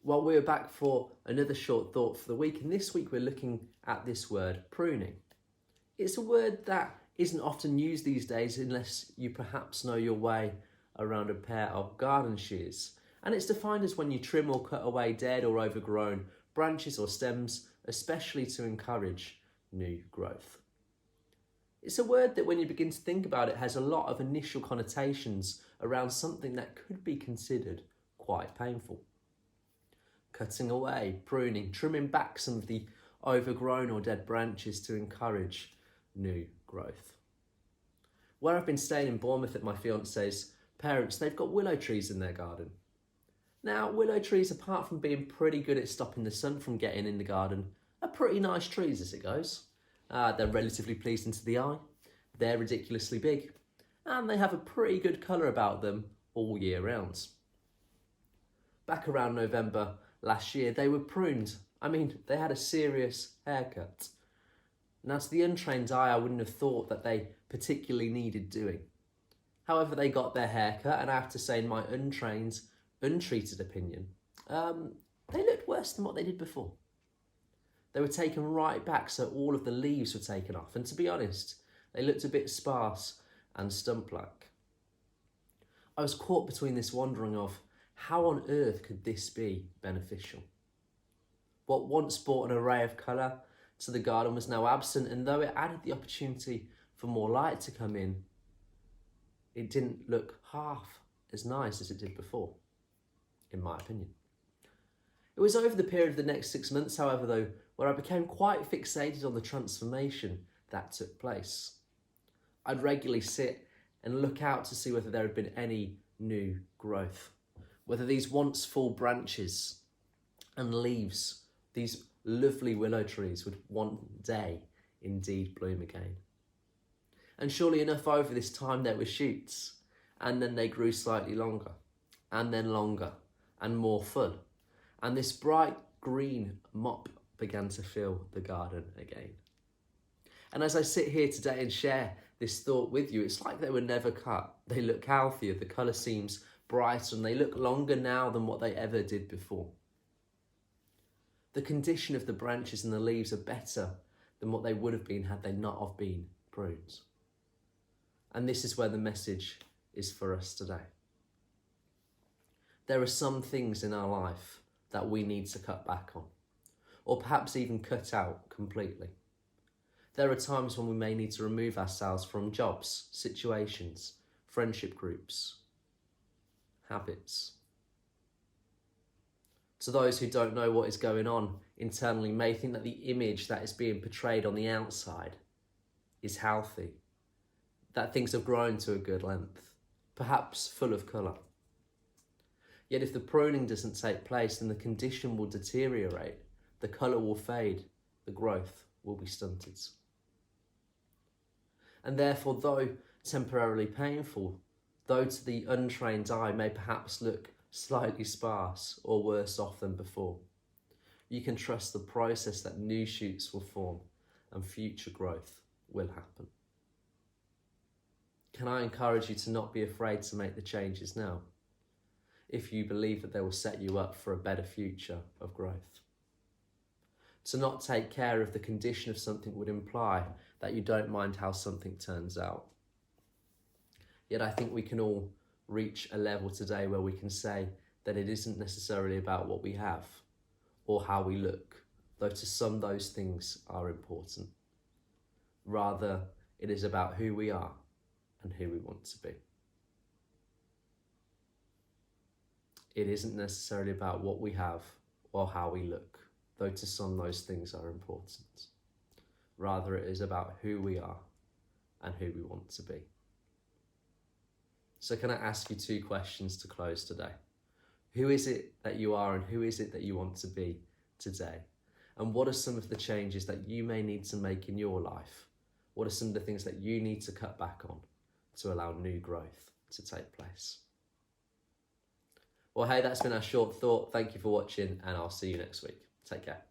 Well, we're back for another short thought for the week, and this week we're looking at this word, pruning. It's a word that isn't often used these days unless you perhaps know your way around a pair of garden shears. And it's defined as when you trim or cut away dead or overgrown branches or stems, especially to encourage new growth. It's a word that when you begin to think about it has a lot of initial connotations around something that could be considered quite painful. Cutting away, pruning, trimming back some of the overgrown or dead branches to encourage new growth. Where I've been staying in Bournemouth at my fiance's parents, they've got willow trees in their garden. Now, willow trees, apart from being pretty good at stopping the sun from getting in the garden, are pretty nice trees as it goes. They're relatively pleasing to the eye, they're ridiculously big, and they have a pretty good colour about them all year round. Back around November last year, they were pruned. I mean, they had a serious haircut. Now, to the untrained eye, I wouldn't have thought that they particularly needed doing. However, they got their haircut, and I have to say, in my untrained, untreated opinion, they looked worse than what they did before. They were taken right back, so all of the leaves were taken off, and to be honest, they looked a bit sparse and stump-like. I was caught between this wondering of, how on earth could this be beneficial? What once brought an array of colour to the garden was now absent, and though it added the opportunity for more light to come in, it didn't look half as nice as it did before, in my opinion. It was over the period of the next 6 months, however, though, where I became quite fixated on the transformation that took place. I'd regularly sit and look out to see whether there had been any new growth, whether these once full branches and leaves, these lovely willow trees, would one day indeed bloom again. And surely enough, over this time there were shoots, and then they grew slightly longer, and then longer, and more full. And this bright green mop began to fill the garden again. And as I sit here today and share this thought with you, it's like they were never cut. They look healthier, the colour seems brighter, and they look longer now than what they ever did before. The condition of the branches and the leaves are better than what they would have been had they not have been pruned. And this is where the message is for us today. There are some things in our life that we need to cut back on, or perhaps even cut out completely. There are times when we may need to remove ourselves from jobs, situations, friendship groups, habits. To those who don't know what is going on internally may think that the image that is being portrayed on the outside is healthy, that things have grown to a good length, perhaps full of colour. Yet if the pruning doesn't take place, then the condition will deteriorate, the colour will fade, the growth will be stunted. And therefore, though temporarily painful, though to the untrained eye may perhaps look slightly sparse or worse off than before, you can trust the process that new shoots will form and future growth will happen. Can I encourage you to not be afraid to make the changes now, if you believe that they will set you up for a better future of growth? To not take care of the condition of something would imply that you don't mind how something turns out. Yet I think we can all reach a level today where we can say that it isn't necessarily about what we have or how we look, though to some those things are important. Rather, it is about who we are and who we want to be. It isn't necessarily about what we have or how we look, though to some those things are important. Rather, it is about who we are and who we want to be. So can I ask you 2 questions to close today? Who is it that you are and who is it that you want to be today? And what are some of the changes that you may need to make in your life? What are some of the things that you need to cut back on to allow new growth to take place? Well, hey, that's been our short thought. Thank you for watching, and I'll see you next week. Take care.